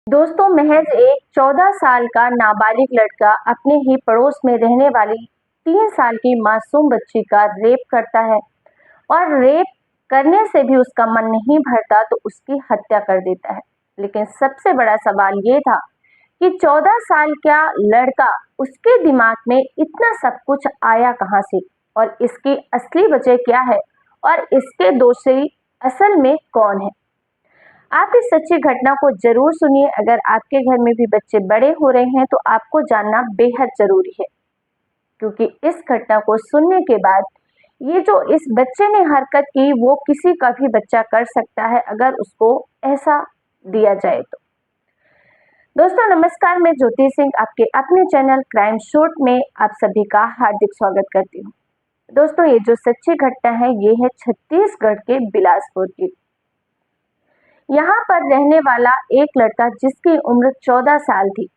दोस्तों, महज एक 14 साल का नाबालिग लड़का अपने ही पड़ोस में रहने वाली 3 साल की मासूम बच्ची का रेप करता है और रेप करने से भी उसका मन नहीं भरता तो उसकी हत्या कर देता है। लेकिन सबसे बड़ा सवाल ये था कि 14 साल का लड़का, उसके दिमाग में इतना सब कुछ आया कहाँ से और इसकी असली वजह क्या है और इसके दोषी असल में कौन है। आप इस सच्ची घटना को जरूर सुनिए। अगर आपके घर में भी बच्चे बड़े हो रहे हैं तो आपको जानना बेहद जरूरी है, क्योंकि इस घटना को सुनने के बाद ये जो इस बच्चे ने हरकत की वो किसी का भी बच्चा कर सकता है अगर उसको ऐसा दिया जाए तो। दोस्तों नमस्कार, मैं ज्योति सिंह आपके अपने चैनल क्राइम शॉट में आप सभी का हार्दिक स्वागत करती हूँ। दोस्तों, ये जो सच्ची घटना है ये है छत्तीसगढ़ के बिलासपुर की। यहाँ पर रहने वाला एक लड़का जिसकी उम्र 14 साल थी,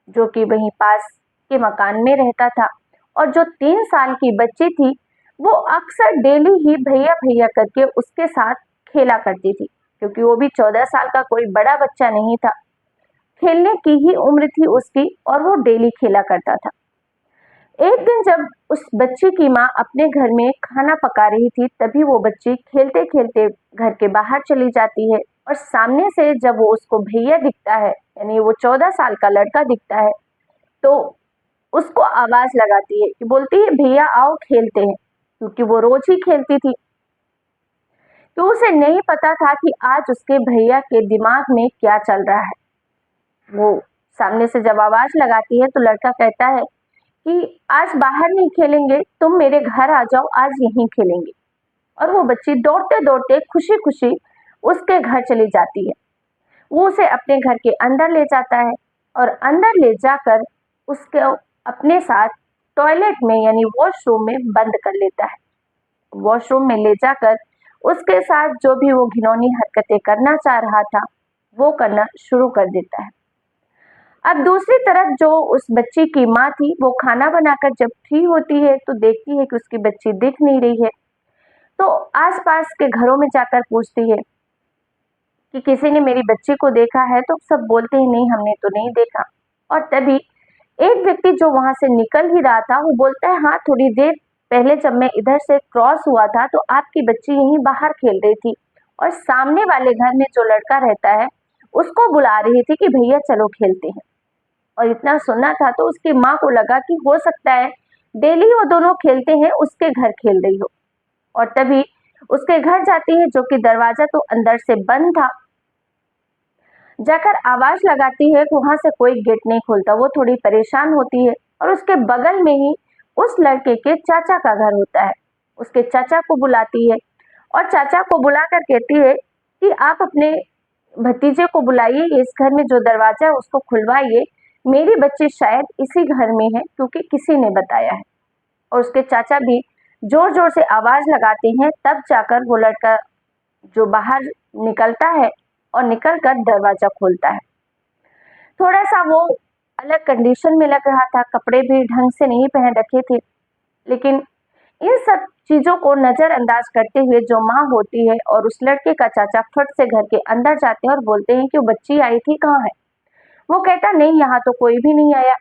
जो कि वहीं पास के मकान में रहता था, और जो 3 साल की बच्ची थी वो अक्सर डेली ही भैया भैया करके उसके साथ खेला करती थी, क्योंकि वो भी 14 साल का कोई बड़ा बच्चा नहीं था। खेलने की ही उम्र थी उसकी और वो डेली खेला करता था। एक दिन जब उस बच्ची की माँ अपने घर में खाना पका रही थी, तभी वो बच्ची खेलते खेलते घर के बाहर चली जाती है और सामने से जब वो उसको भैया दिखता है, यानी वो 14 साल का लड़का दिखता है, तो उसको आवाज लगाती है कि बोलती है भैया आओ खेलते हैं, क्योंकि वो रोज ही खेलती थी। तो उसे नहीं पता था कि आज उसके भैया के दिमाग में क्या चल रहा है। वो सामने से जब आवाज लगाती है तो लड़का कहता है कि आज बाहर नहीं खेलेंगे, तुम मेरे घर आ जाओ, आज यहीं खेलेंगे। और वो बच्ची दौड़ते दौड़ते खुशी खुशी उसके घर चली जाती है। वो उसे अपने घर के अंदर ले जाता है और अंदर ले जाकर उसको अपने साथ टॉयलेट में यानी वॉशरूम में बंद कर लेता है। वॉशरूम में ले जाकर उसके साथ जो भी वो घिनौनी हरकतें करना चाह रहा था वो करना शुरू कर देता है। अब दूसरी तरफ जो उस बच्ची की माँ थी वो खाना बनाकर जब फ्री होती है तो देखती है कि उसकी बच्ची दिख नहीं रही है। तो आसपास के घरों में जाकर पूछती है कि किसी ने मेरी बच्ची को देखा है, तो सब बोलते हैं नहीं हमने तो नहीं देखा। और तभी एक व्यक्ति जो वहां से निकल ही रहा था वो बोलता है हाँ, थोड़ी देर पहले जब मैं इधर से क्रॉस हुआ था तो आपकी बच्ची यहीं बाहर खेल रही थी और सामने वाले घर में जो लड़का रहता है उसको बुला रही थी कि भैया चलो खेलते हैं। और इतना सुनना था तो उसकी माँ को लगा कि हो सकता है डेली वो दोनों खेलते हैं उसके घर खेल रही हो। और तभी उसके घर जाती है, जो कि दरवाजा तो अंदर से बंद था। जाकर आवाज लगाती है, वहां से कोई गेट नहीं खोलता। वो थोड़ी परेशान होती है और उसके बगल में ही उस लड़के के चाचा का घर होता है। उसके चाचा को बुलाती है और चाचा को बुलाकर कहती है कि आप अपने भतीजे को बुलाइए, इस घर में जो दरवाजा है उसको खुलवाइए, मेरी बच्ची शायद इसी घर में है क्योंकि किसी ने बताया है। और उसके चाचा भी जोर जोर से आवाज लगाते हैं, तब जाकर वो लड़का जो बाहर निकलता है और निकलकर दरवाजा खोलता है। थोड़ा सा वो अलग कंडीशन में लग रहा था, कपड़े भी ढंग से नहीं पहन रखे थे। लेकिन इन सब चीजों को नजरअंदाज करते हुए जो माँ होती है और उस लड़के का चाचा फट से घर के अंदर जाते हैं और बोलते हैं कि वो बच्ची आई थी, कहाँ है। वो कहता नहीं, यहाँ तो कोई भी नहीं आया।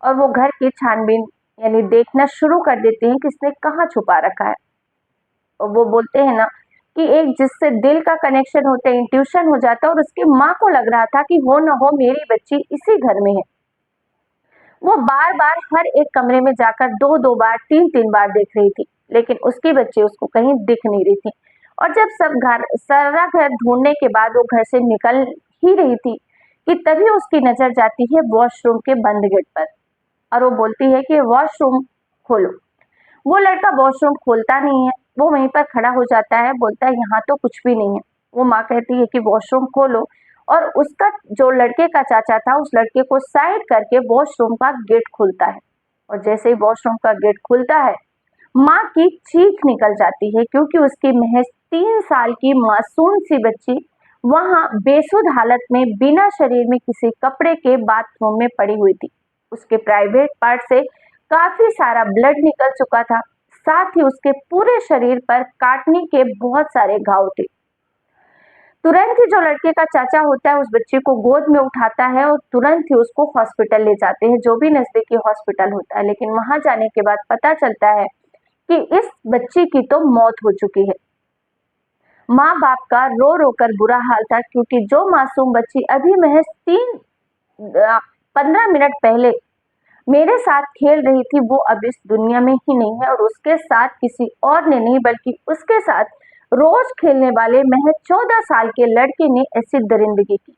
और वो घर की छानबीन यानी देखना शुरू कर देते हैं कि इसने कहाँ छुपा रखा है। और वो बोलते हैं ना कि एक जिससे दिल का कनेक्शन होता है, इंट्यूशन हो जाता है, और उसकी माँ को लग रहा था कि हो ना हो मेरी बच्ची इसी घर में है। वो बार बार हर एक कमरे में जाकर दो दो बार, तीन तीन बार देख रही थी, लेकिन उसकी बच्ची उसको कहीं दिख नहीं रही थी। और जब सब घर सारा घर ढूंढने के बाद वो घर से निकल ही रही थी कि तभी उसकी नजर जाती है वॉशरूम के बंद गेट पर। और वो बोलती है कि वॉशरूम खोलो। वो लड़का वॉशरूम खोलता नहीं है, वो वहीं पर खड़ा हो जाता है, बोलता है यहाँ तो कुछ भी नहीं है। वो माँ कहती है कि वॉशरूम खोलो, और उसका जो लड़के का चाचा था उस लड़के को साइड करके वॉशरूम का गेट खुलता है। और जैसे ही वॉशरूम का गेट खुलता है माँ की चीख निकल जाती है, क्योंकि उसकी महज 3 साल की मासूम सी बच्ची वहां बेसुध हालत में बिना शरीर में किसी कपड़े के बाथरूम में पड़ी हुई थी। उसके प्राइवेट पार्ट से काफी सारा ब्लड निकल चुका था, साथ ही उसके पूरे शरीर पर काटने के बहुत सारे घाव थे। तुरंत ही जो लड़के का चाचा होता है उस बच्चे को गोद में उठाता है और तुरंत ही उसको हॉस्पिटल ले जाते हैं, जो भी नजदीकी हॉस्पिटल होता है। लेकिन वहां जाने के बाद पता चलता है कि इस बच्ची की तो मौत हो चुकी है। माँ बाप का रो रो कर बुरा हाल था, क्योंकि जो मासूम बच्ची अभी महज 15 मिनट पहले मेरे साथ खेल रही थी, वो अब इस दुनिया में ही नहीं है, और उसके साथ किसी और ने नहीं बल्कि उसके साथ रोज खेलने वाले महज 14 साल के लड़के ने ऐसी दरिंदगी की।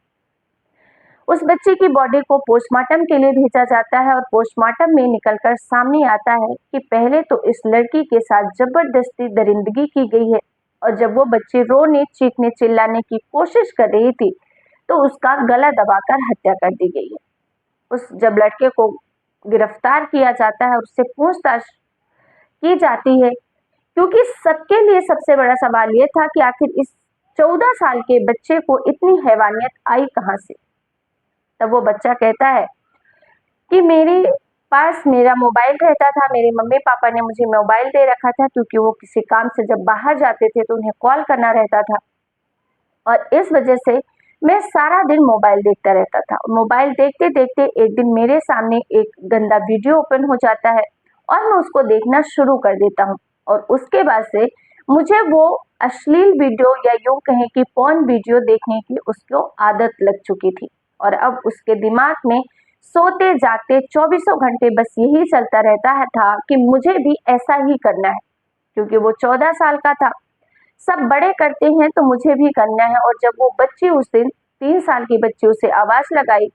उस बच्ची की बॉडी को पोस्टमार्टम के लिए भेजा जाता है और पोस्टमार्टम में निकलकर सामने आता है कि पहले तो इस लड़की के साथ जबरदस्ती दरिंदगी की गई है, और जब वो बच्ची रोने चीखने चिल्लाने की कोशिश कर रही थी तो उसका गला दबाकर हत्या कर दी गई है। उस जब लड़के को गिरफ्तार किया जाता है, उससे पूछताछ की जाती है, क्योंकि सबके लिए सबसे बड़ा सवाल ये था कि आखिर इस 14 साल के बच्चे को इतनी हैवानियत आई कहाँ से। तब वो बच्चा कहता है कि मेरे पास मेरा मोबाइल रहता था, मेरे मम्मी पापा ने मुझे मोबाइल दे रखा था, क्योंकि वो किसी काम से जब बाहर जाते थे तो उन्हें कॉल करना रहता था, और इस वजह से मैं सारा दिन मोबाइल देखता रहता था। मोबाइल देखते देखते एक दिन मेरे सामने एक गंदा वीडियो ओपन हो जाता है और मैं उसको देखना शुरू कर देता हूँ, और उसके बाद से मुझे वो अश्लील वीडियो या यूं कहें कि पॉर्न वीडियो देखने की उसको आदत लग चुकी थी। और अब उसके दिमाग में सोते जागते चौबीसों घंटे बस यही चलता रहता है था कि मुझे भी ऐसा ही करना है, क्योंकि वो 14 साल का था। सब बड़े करते हैं तो मुझे भी करना है। और जब वो बच्ची उस दिन 3 साल की बच्ची उसे आवाज लगाई,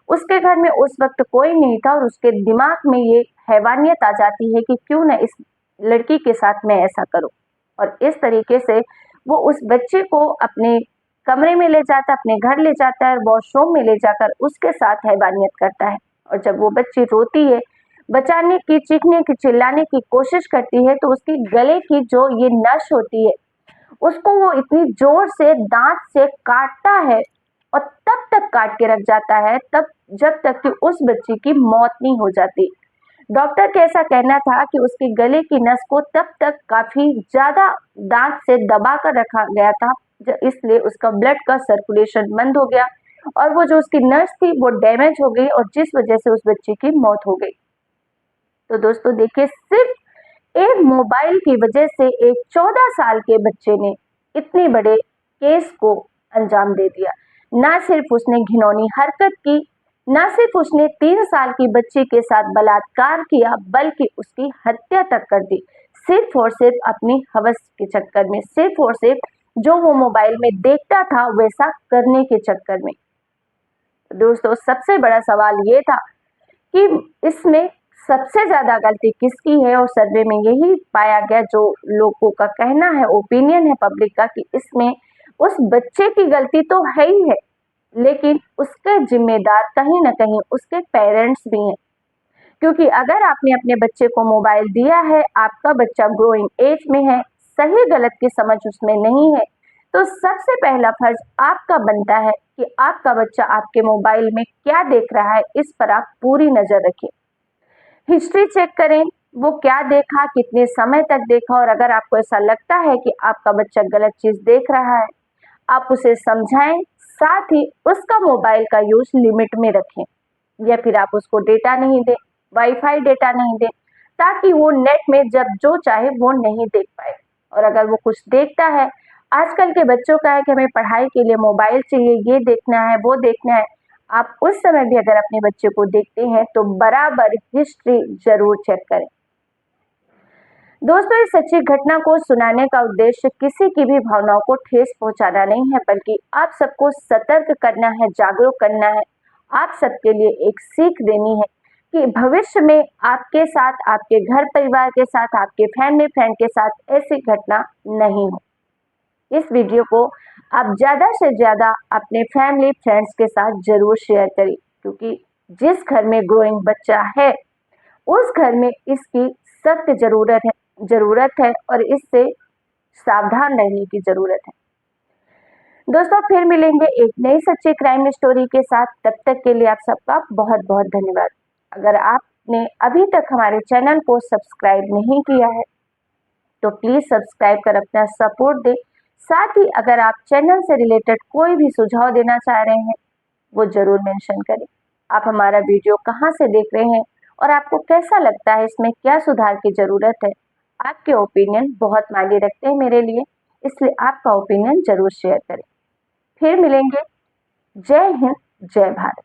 उसके घर में उस वक्त कोई नहीं था, और उसके दिमाग में ये हैवानियत आ जाती है कि क्यों ना इस लड़की के साथ मैं ऐसा करूं। और इस तरीके से वो उस बच्चे को अपने कमरे में ले जाता, अपने घर ले जाता है, वॉशरूम में ले जाकर उसके साथ हैवानियत करता है। और जब वो बच्ची रोती है, बचाने की, चीखने की, चिल्लाने की कोशिश करती है, तो उसकी गले की जो ये नस होती है उसको वो इतनी जोर से दांत से काटता है, और तब तक काट के रख जाता है, तब जब तक कि उस बच्ची की मौत नहीं हो जाती। डॉक्टर का ऐसा कहना था कि उसके गले की नस को तब तक काफी ज्यादा दांत से दबा कर रखा गया था, इसलिए उसका ब्लड का सर्कुलेशन बंद हो गया, और वो जो उसकी नस थी वो डैमेज हो गई, और जिस वजह से उस बच्ची की मौत हो गई। तो दोस्तों देखिए, सिर्फ एक मोबाइल की वजह से एक 14 साल के बच्चे ने इतने बड़े केस को अंजाम दे दिया। ना सिर्फ उसने घिनौनी हरकत की, ना सिर्फ उसने 3 साल की बच्ची के साथ बलात्कार किया, बल्कि उसकी हत्या तक कर दी, सिर्फ और सिर्फ अपनी हवस के चक्कर में, सिर्फ और सिर्फ जो वो मोबाइल में देखता था वैसा करने के चक्कर में। दोस्तों सबसे बड़ा सवाल ये था कि इसमें सबसे ज्यादा गलती किसकी है, और सर्वे में यही पाया गया, जो लोगों का कहना है, ओपिनियन है पब्लिक का, कि इसमें उस बच्चे की गलती तो है ही है, लेकिन उसके जिम्मेदार कहीं ना कहीं उसके पेरेंट्स भी हैं। क्योंकि अगर आपने अपने बच्चे को मोबाइल दिया है, आपका बच्चा ग्रोइंग एज में है, सही गलत की समझ उसमें नहीं है, तो सबसे पहला फर्ज आपका बनता है कि आपका बच्चा आपके मोबाइल में क्या देख रहा है, इस पर आप पूरी नजर रखें। हिस्ट्री चेक करें, वो क्या देखा, कितने समय तक देखा, और अगर आपको ऐसा लगता है कि आपका बच्चा गलत चीज देख रहा है, आप उसे समझाएं, साथ ही उसका मोबाइल का यूज लिमिट में रखें, या फिर आप उसको डेटा नहीं दें, वाईफाई डेटा नहीं दें, ताकि वो नेट में जब जो चाहे वो नहीं देख पाए। और अगर वो कुछ देखता है, आजकल के बच्चों का है कि हमें पढ़ाई के लिए मोबाइल चाहिए, ये देखना है, वो देखना है, आप उस समय भी अगर अपने बच्चे को देखते हैं तो बराबर हिस्ट्री जरूर चेक करें। दोस्तों इस सच्ची घटना को सुनाने का उद्देश्य किसी की भी भावनाओं को ठेस पहुंचाना नहीं है, बल्कि आप सबको सतर्क करना है, जागरूक करना है, आप सबके लिए एक सीख देनी है कि भविष्य में आपके साथ, आपके घर परिवार के साथ, आपके फैमिली फ्रेंड के साथ ऐसी घटना नहीं हो। इस वीडियो को आप ज़्यादा से ज़्यादा अपने फैमिली फ्रेंड्स के साथ ज़रूर शेयर करें, क्योंकि जिस घर में ग्रोइंग बच्चा है उस घर में इसकी सख्त ज़रूरत है और इससे सावधान रहने की ज़रूरत है। दोस्तों फिर मिलेंगे एक नई सच्ची क्राइम स्टोरी के साथ, तब तक के लिए आप सबका बहुत बहुत धन्यवाद। अगर आपने अभी तक हमारे चैनल को सब्सक्राइब नहीं किया है तो प्लीज़ सब्सक्राइब कर अपना सपोर्ट दें, साथ ही अगर आप चैनल से रिलेटेड कोई भी सुझाव देना चाह रहे हैं वो जरूर मेंशन करें। आप हमारा वीडियो कहाँ से देख रहे हैं और आपको कैसा लगता है, इसमें क्या सुधार की जरूरत है। आपके ओपिनियन बहुत मायने रखते हैं मेरे लिए, इसलिए आपका ओपिनियन जरूर शेयर करें। फिर मिलेंगे। जय हिंद, जय भारत।